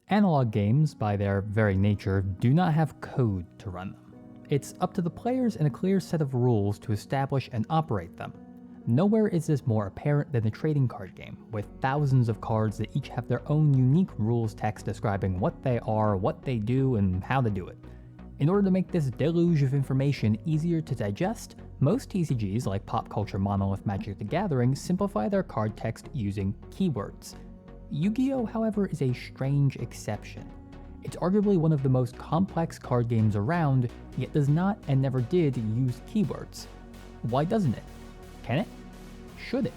Analog games, by their very nature, do not have code to run them. It's up to the players and a clear set of rules to establish and operate them. Nowhere is this more apparent than a trading card game, with thousands of cards that each have their own unique rules text describing what they are, what they do, and how to do it. In order to make this deluge of information easier to digest, most TCGs like pop culture monolith Magic the Gathering simplify their card text using keywords. Yu-Gi-Oh, however, is a strange exception. It's arguably one of the most complex card games around, yet does not and never did use keywords. Why doesn't it? Can it? Should it?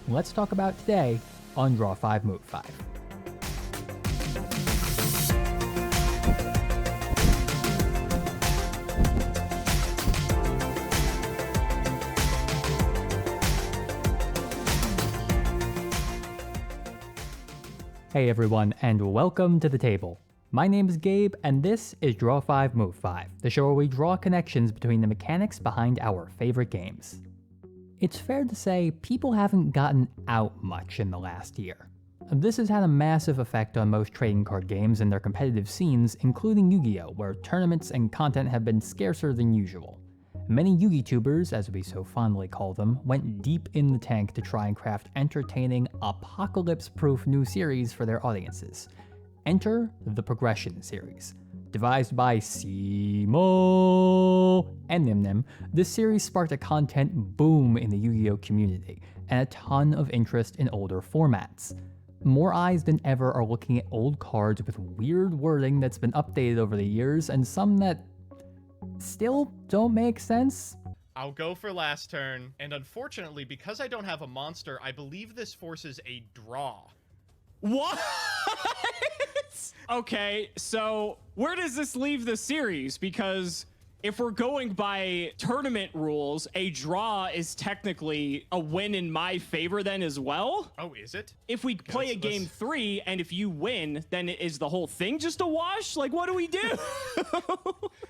Let's talk about it today on Draw 5 Move 5. Hey everyone, and welcome to the table. My name is Gabe, and this is Draw 5 Move 5, the show where we draw connections between the mechanics behind our favorite games. It's fair to say people haven't gotten out much in the last year. This has had a massive effect on most trading card games and their competitive scenes, including Yu-Gi-Oh, where tournaments and content have been scarcer than usual. Many Yugi-tubers, as we so fondly call them, went deep in the tank to try and craft entertaining, apocalypse-proof new series for their audiences. Enter the Progression series. Devised by Simo and Nim, this series sparked a content boom in the Yu-Gi-Oh community, and a ton of interest in older formats. More eyes than ever are looking at old cards with weird wording that's been updated over the years, and some that still don't make sense. I'll go for last turn, and unfortunately, because I don't have a monster, I believe this forces a draw. What? Okay, so where does this leave the series? Because if we're going by tournament rules, a draw is technically a win in my favor then as well. Oh, is it? If we play a game 3 and if you win, then is the whole thing just a wash? Like, what do we do?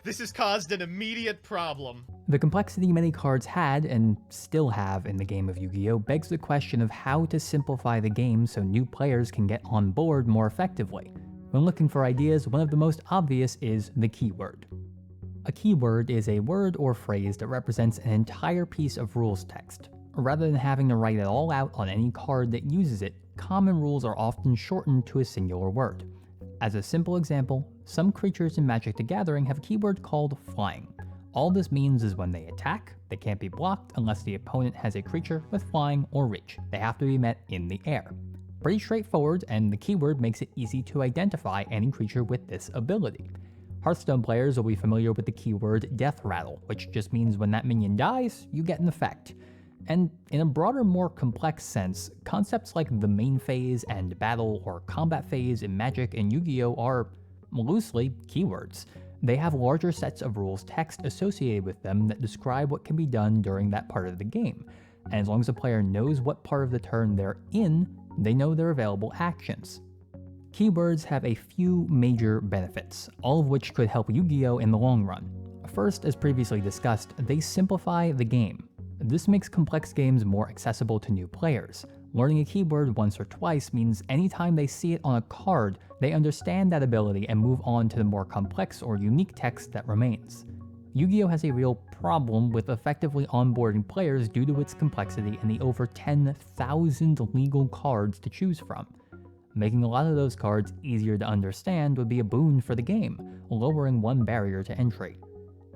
This has caused an immediate problem. The complexity many cards had, and still have in the game of Yu-Gi-Oh, begs the question of how to simplify the game so new players can get on board more effectively. When looking for ideas, one of the most obvious is the keyword. A keyword is a word or phrase that represents an entire piece of rules text. Rather than having to write it all out on any card that uses it, common rules are often shortened to a singular word. As a simple example, some creatures in Magic the Gathering have a keyword called flying. All this means is when they attack, they can't be blocked unless the opponent has a creature with flying or reach. They have to be met in the air. Pretty straightforward, and the keyword makes it easy to identify any creature with this ability. Hearthstone players will be familiar with the keyword Death Rattle, which just means when that minion dies, you get an effect. And in a broader, more complex sense, concepts like the main phase and battle or combat phase in Magic and Yu-Gi-Oh are, loosely, keywords. They have larger sets of rules text associated with them that describe what can be done during that part of the game, and as long as the player knows what part of the turn they're in, they know their available actions. Keywords have a few major benefits, all of which could help Yu-Gi-Oh in the long run. First, as previously discussed, they simplify the game. This makes complex games more accessible to new players. Learning a keyword once or twice means anytime they see it on a card, they understand that ability and move on to the more complex or unique text that remains. Yu-Gi-Oh has a real problem with effectively onboarding players due to its complexity and the over 10,000 legal cards to choose from. Making a lot of those cards easier to understand would be a boon for the game, lowering one barrier to entry.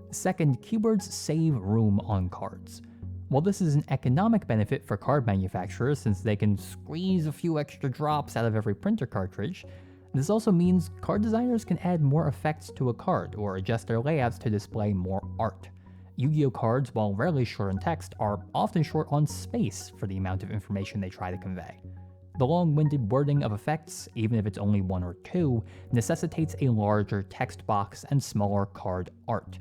Second, keywords save room on cards. While this is an economic benefit for card manufacturers since they can squeeze a few extra drops out of every printer cartridge, this also means card designers can add more effects to a card or adjust their layouts to display more art. Yu-Gi-Oh cards, while rarely short on text, are often short on space for the amount of information they try to convey. The long-winded wording of effects, even if it's only one or two, necessitates a larger text box and smaller card art.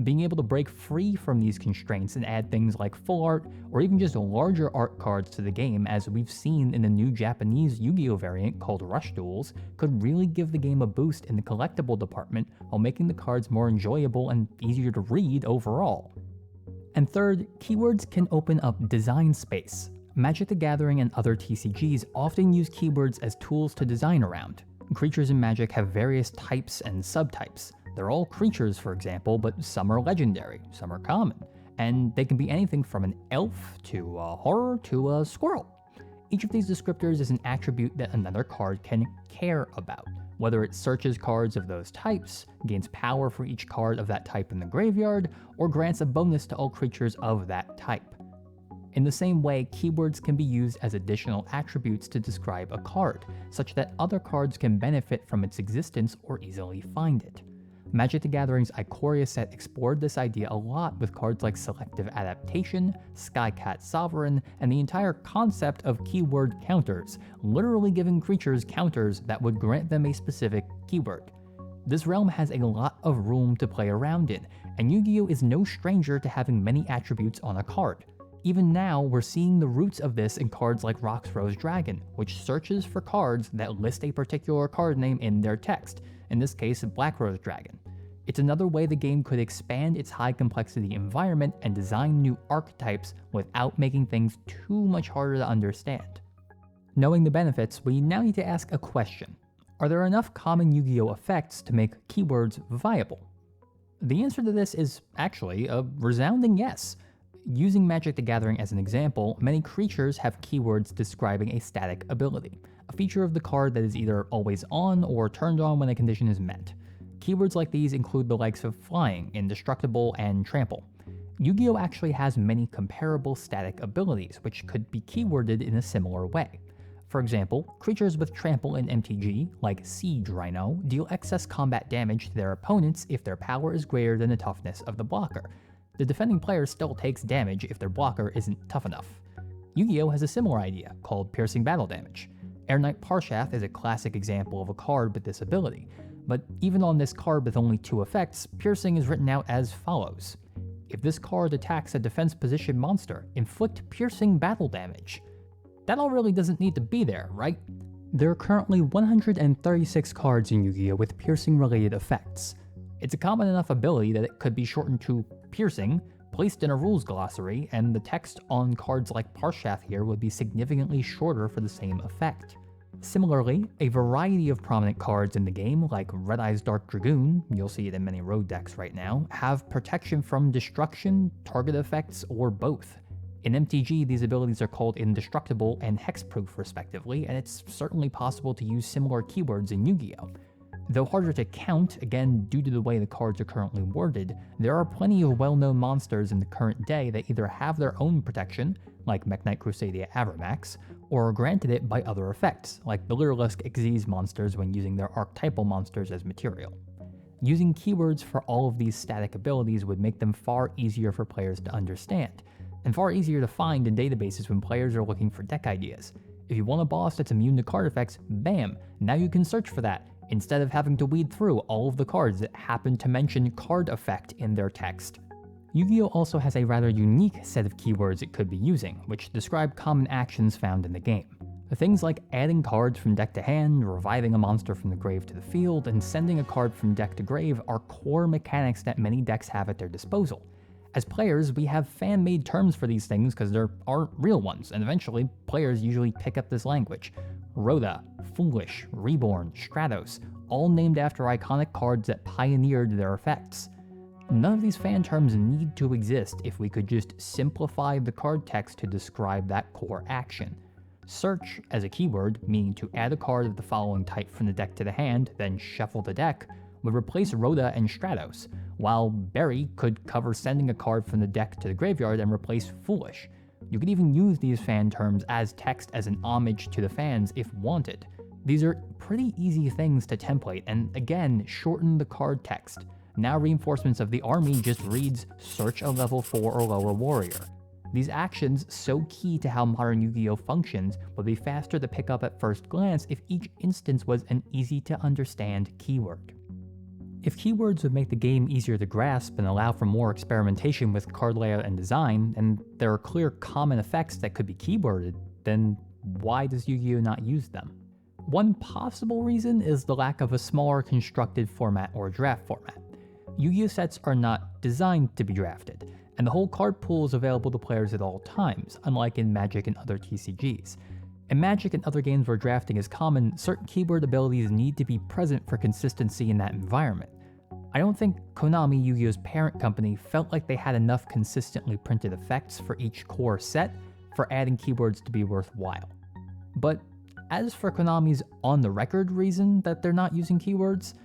Being able to break free from these constraints and add things like full art, or even just larger art cards to the game, as we've seen in the new Japanese Yu-Gi-Oh variant called Rush Duels, could really give the game a boost in the collectible department while making the cards more enjoyable and easier to read overall. And third, keywords can open up design space. Magic the Gathering and other TCGs often use keywords as tools to design around. Creatures in Magic have various types and subtypes. They're all creatures, for example, but some are legendary, some are common, and they can be anything from an elf to a horror to a squirrel. Each of these descriptors is an attribute that another card can care about, whether it searches cards of those types, gains power for each card of that type in the graveyard, or grants a bonus to all creatures of that type. In the same way, keywords can be used as additional attributes to describe a card, such that other cards can benefit from its existence or easily find it. Magic the Gathering's Ikoria set explored this idea a lot with cards like Selective Adaptation, Skycat Sovereign, and the entire concept of keyword counters, literally giving creatures counters that would grant them a specific keyword. This realm has a lot of room to play around in, and Yu-Gi-Oh! Is no stranger to having many attributes on a card. Even now, we're seeing the roots of this in cards like Roxrose Dragon, which searches for cards that list a particular card name in their text, in this case Black Rose Dragon. It's another way the game could expand its high complexity environment and design new archetypes without making things too much harder to understand. Knowing the benefits, we now need to ask a question. Are there enough common Yu-Gi-Oh! Effects to make keywords viable? The answer to this is actually a resounding yes. Using Magic the Gathering as an example, many creatures have keywords describing a static ability, a feature of the card that is either always on or turned on when a condition is met. Keywords like these include the likes of Flying, Indestructible, and Trample. Yu-Gi-Oh! Actually has many comparable static abilities, which could be keyworded in a similar way. For example, creatures with Trample in MTG, like Siege Rhino, deal excess combat damage to their opponents if their power is greater than the toughness of the blocker. The defending player still takes damage if their blocker isn't tough enough. Yu-Gi-Oh! Has a similar idea, called Piercing Battle Damage. Air Knight Parshath is a classic example of a card with this ability, but even on this card with only 2 effects, Piercing is written out as follows. If this card attacks a defense position monster, inflict Piercing Battle Damage. That all really doesn't need to be there, right? There are currently 136 cards in Yu-Gi-Oh! With piercing-related effects. It's a common enough ability that it could be shortened to Piercing, placed in a rules glossary, and the text on cards like Parshath here would be significantly shorter for the same effect. Similarly, a variety of prominent cards in the game, like Red Eye's Dark Dragoon, you'll see it in many road decks right now, have protection from destruction, target effects, or both. In MTG, these abilities are called Indestructible and Hexproof respectively, and it's certainly possible to use similar keywords in Yu-Gi-Oh! Though harder to count, again due to the way the cards are currently worded, there are plenty of well-known monsters in the current day that either have their own protection, like Mech Knight Crusadia Avramax, or are granted it by other effects, like the Lyrilisk Xyz monsters when using their archetypal monsters as material. Using keywords for all of these static abilities would make them far easier for players to understand, and far easier to find in databases when players are looking for deck ideas. If you want a boss that's immune to card effects, bam, now you can search for that, instead of having to weed through all of the cards that happen to mention card effect in their text. Yu-Gi-Oh! Also has a rather unique set of keywords it could be using, which describe common actions found in the game. Things like adding cards from deck to hand, reviving a monster from the grave to the field, and sending a card from deck to grave are core mechanics that many decks have at their disposal. As players, we have fan-made terms for these things because there aren't real ones, and eventually, players usually pick up this language. Rhoda, Foolish, Reborn, Stratos, all named after iconic cards that pioneered their effects. None of these fan terms need to exist if we could just simplify the card text to describe that core action. Search, as a keyword, meaning to add a card of the following type from the deck to the hand, then shuffle the deck, would replace Rhoda and Stratos, while Bury could cover sending a card from the deck to the graveyard and replace Foolish. You could even use these fan terms as text as an homage to the fans if wanted. These are pretty easy things to template and again shorten the card text. Now Reinforcements of the Army just reads search a level 4 or lower warrior. These actions, so key to how modern Yu-Gi-Oh! Functions, would be faster to pick up at first glance if each instance was an easy to understand keyword. If keywords would make the game easier to grasp and allow for more experimentation with card layout and design, and there are clear common effects that could be keyworded, then why does Yu-Gi-Oh! Not use them? One possible reason is the lack of a smaller constructed format or draft format. Yu-Gi-Oh! Sets are not designed to be drafted, and the whole card pool is available to players at all times, unlike in Magic and other TCGs. In Magic and other games where drafting is common, certain keyword abilities need to be present for consistency in that environment. I don't think Konami, Yu-Gi-Oh's parent company, felt like they had enough consistently printed effects for each core set for adding keywords to be worthwhile. But as for Konami's on-the-record reason that they're not using keywords,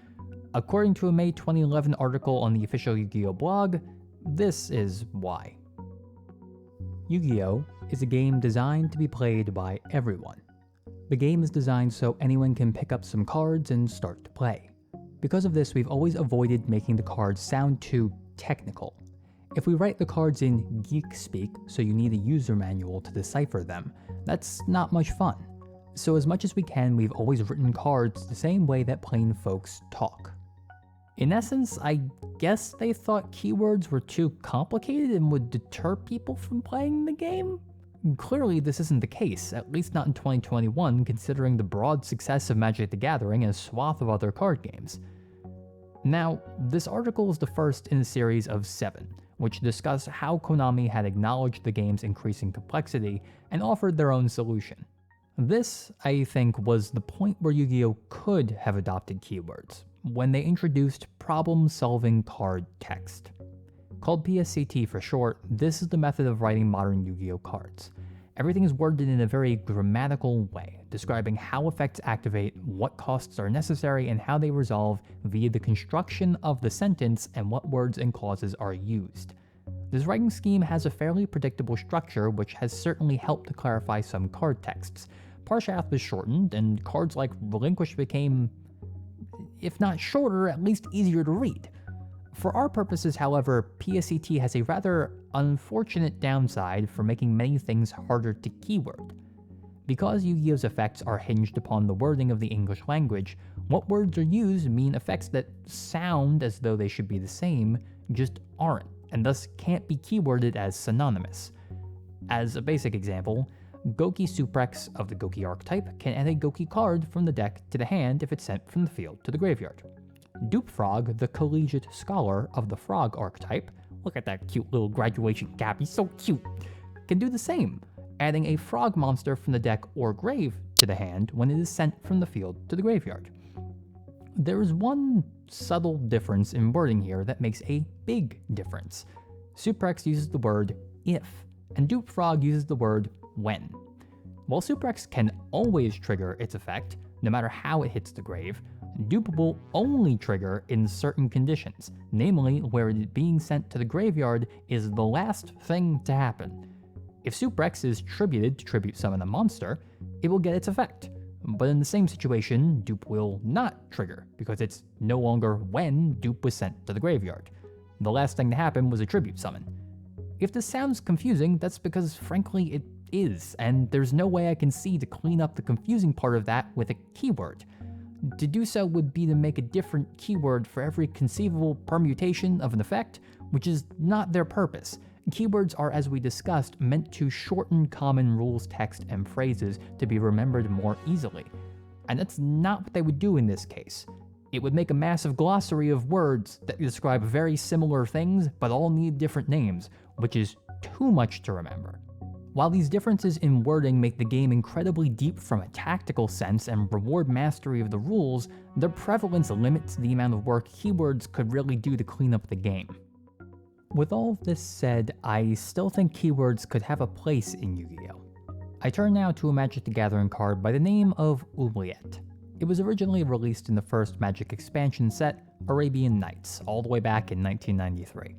according to a May 2011 article on the official Yu-Gi-Oh blog, this is why. Yu-Gi-Oh is a game designed to be played by everyone. The game is designed so anyone can pick up some cards and start to play. Because of this, we've always avoided making the cards sound too technical. If we write the cards in geek speak, so you need a user manual to decipher them, that's not much fun. So as much as we can, we've always written cards the same way that plain folks talk. In essence, I guess they thought keywords were too complicated and would deter people from playing the game? Clearly this isn't the case, at least not in 2021, considering the broad success of Magic the Gathering and a swath of other card games. Now, this article is the first in a series of 7, which discuss how Konami had acknowledged the game's increasing complexity and offered their own solution. This, I think, was the point where Yu-Gi-Oh could have adopted keywords, when they introduced problem-solving card text. Called PSCT for short, this is the method of writing modern Yu-Gi-Oh cards. Everything is worded in a very grammatical way, describing how effects activate, what costs are necessary, and how they resolve via the construction of the sentence and what words and clauses are used. This writing scheme has a fairly predictable structure, which has certainly helped to clarify some card texts. Parshath was shortened, and cards like Relinquish became, if not shorter, at least easier to read. For our purposes, however, PSCT has a rather unfortunate downside for making many things harder to keyword. Because Yu-Gi-Oh's effects are hinged upon the wording of the English language, what words are used mean effects that sound as though they should be the same, just aren't, and thus can't be keyworded as synonymous. As a basic example, Goki Suprex of the Goki archetype can add a Goki card from the deck to the hand if it's sent from the field to the graveyard. Dupe Frog, the collegiate scholar of the Frog archetype, look at that cute little graduation cap, he's so cute, can do the same, adding a frog monster from the deck or grave to the hand when it is sent from the field to the graveyard. There is one subtle difference in wording here that makes a big difference. Suprex uses the word if, and Dupe Frog uses the word when. While Suprex can always trigger its effect, no matter how it hits the grave, Dupe will only trigger in certain conditions, namely where it being sent to the graveyard is the last thing to happen. If Suprex is tributed to tribute summon a monster, it will get its effect, but in the same situation, Dupe will not trigger, because it's no longer when Dupe was sent to the graveyard. The last thing to happen was a tribute summon. If this sounds confusing, that's because frankly it is, and there's no way I can see to clean up the confusing part of that with a keyword. To do so would be to make a different keyword for every conceivable permutation of an effect, which is not their purpose. Keywords are, as we discussed, meant to shorten common rules text and phrases to be remembered more easily. And that's not what they would do in this case. It would make a massive glossary of words that describe very similar things, but all need different names, which is too much to remember. While these differences in wording make the game incredibly deep from a tactical sense and reward mastery of the rules, their prevalence limits the amount of work keywords could really do to clean up the game. With all of this said, I still think keywords could have a place in Yu-Gi-Oh! I turn now to a Magic the Gathering card by the name of Oubliette. It was originally released in the first Magic expansion set, Arabian Nights, all the way back in 1993.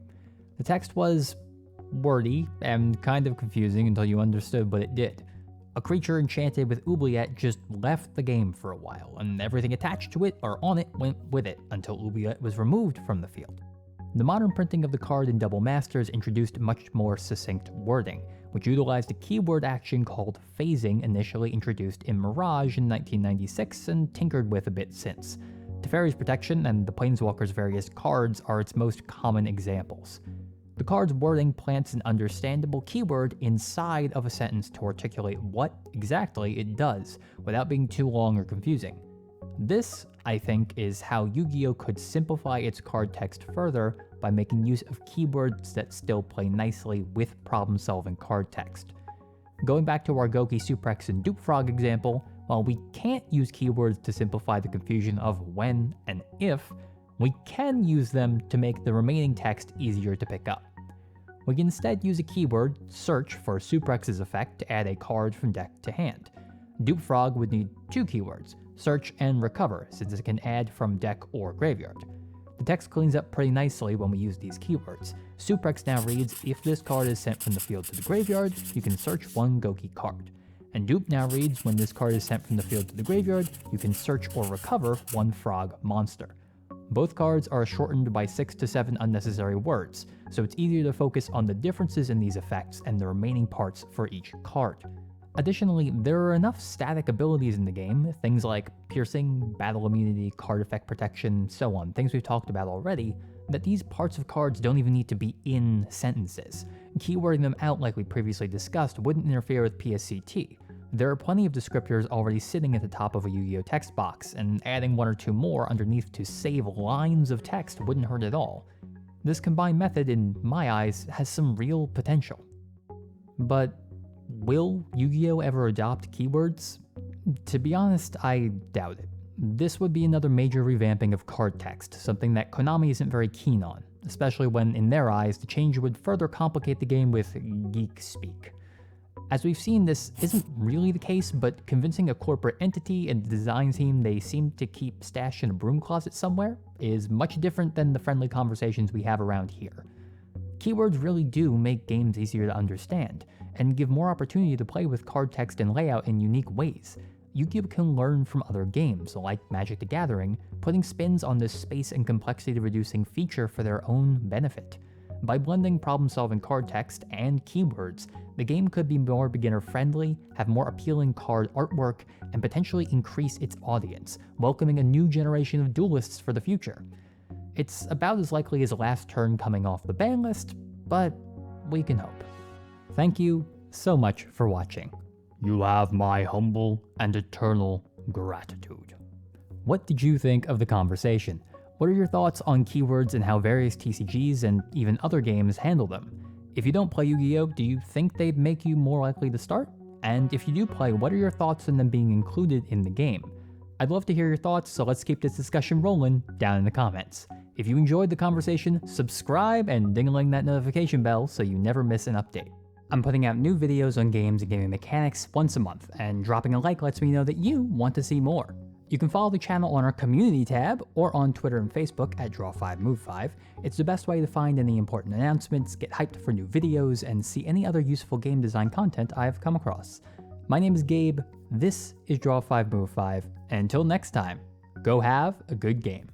The text was wordy and kind of confusing until you understood what it did. A creature enchanted with Oubliette just left the game for a while, and everything attached to it or on it went with it until Oubliette was removed from the field. The modern printing of the card in Double Masters introduced much more succinct wording, which utilized a keyword action called phasing initially introduced in Mirage in 1996 and tinkered with a bit since. Teferi's Protection and the Planeswalker's various cards are its most common examples. The card's wording plants an understandable keyword inside of a sentence to articulate what exactly it does, without being too long or confusing. This, I think, is how Yu-Gi-Oh! Could simplify its card text further by making use of keywords that still play nicely with problem-solving card text. Going back to our Goki Suprex and Dupe Frog example, while we can't use keywords to simplify the confusion of when and if, we can use them to make the remaining text easier to pick up. We can instead use a keyword, search, for Suprex's effect to add a card from deck to hand. Dupe Frog would need two keywords, search and recover, since it can add from deck or graveyard. The text cleans up pretty nicely when we use these keywords. Suprex now reads, if this card is sent from the field to the graveyard, you can search one Goki card. And Dupe now reads, when this card is sent from the field to the graveyard, you can search or recover one frog monster. Both cards are shortened by 6 to 7 unnecessary words, so it's easier to focus on the differences in these effects and the remaining parts for each card. Additionally, there are enough static abilities in the game, things like piercing, battle immunity, card effect protection, so on, things we've talked about already, that these parts of cards don't even need to be in sentences. Keywording them out like we previously discussed wouldn't interfere with PSCT. There are plenty of descriptors already sitting at the top of a Yu-Gi-Oh! Text box, and adding one or two more underneath to save lines of text wouldn't hurt at all. This combined method, in my eyes, has some real potential. But will Yu-Gi-Oh! Ever adopt keywords? To be honest, I doubt it. This would be another major revamping of card text, something that Konami isn't very keen on, especially when, in their eyes, the change would further complicate the game with geek speak. As we've seen, this isn't really the case, but convincing a corporate entity and the design team they seem to keep stashed in a broom closet somewhere is much different than the friendly conversations we have around here. Keywords really do make games easier to understand, and give more opportunity to play with card text and layout in unique ways. Yu-Gi-Oh! Can learn from other games, like Magic the Gathering, putting spins on this space and complexity reducing feature for their own benefit. By blending problem-solving card text and keywords, the game could be more beginner-friendly, have more appealing card artwork, and potentially increase its audience, welcoming a new generation of duelists for the future. It's about as likely as Last Turn coming off the ban list, but we can hope. Thank you so much for watching. You have my humble and eternal gratitude. What did you think of the conversation? What are your thoughts on keywords and how various TCGs and even other games handle them? If you don't play Yu-Gi-Oh!, do you think they'd make you more likely to start? And if you do play, what are your thoughts on them being included in the game? I'd love to hear your thoughts, so let's keep this discussion rolling down in the comments. If you enjoyed the conversation, subscribe and ding-a-ling that notification bell so you never miss an update. I'm putting out new videos on games and gaming mechanics once a month, and dropping a like lets me know that you want to see more. You can follow the channel on our community tab, or on Twitter and Facebook at Draw5Move5. It's the best way to find any important announcements, get hyped for new videos, and see any other useful game design content I've come across. My name is Gabe, this is Draw5Move5, and until next time, go have a good game.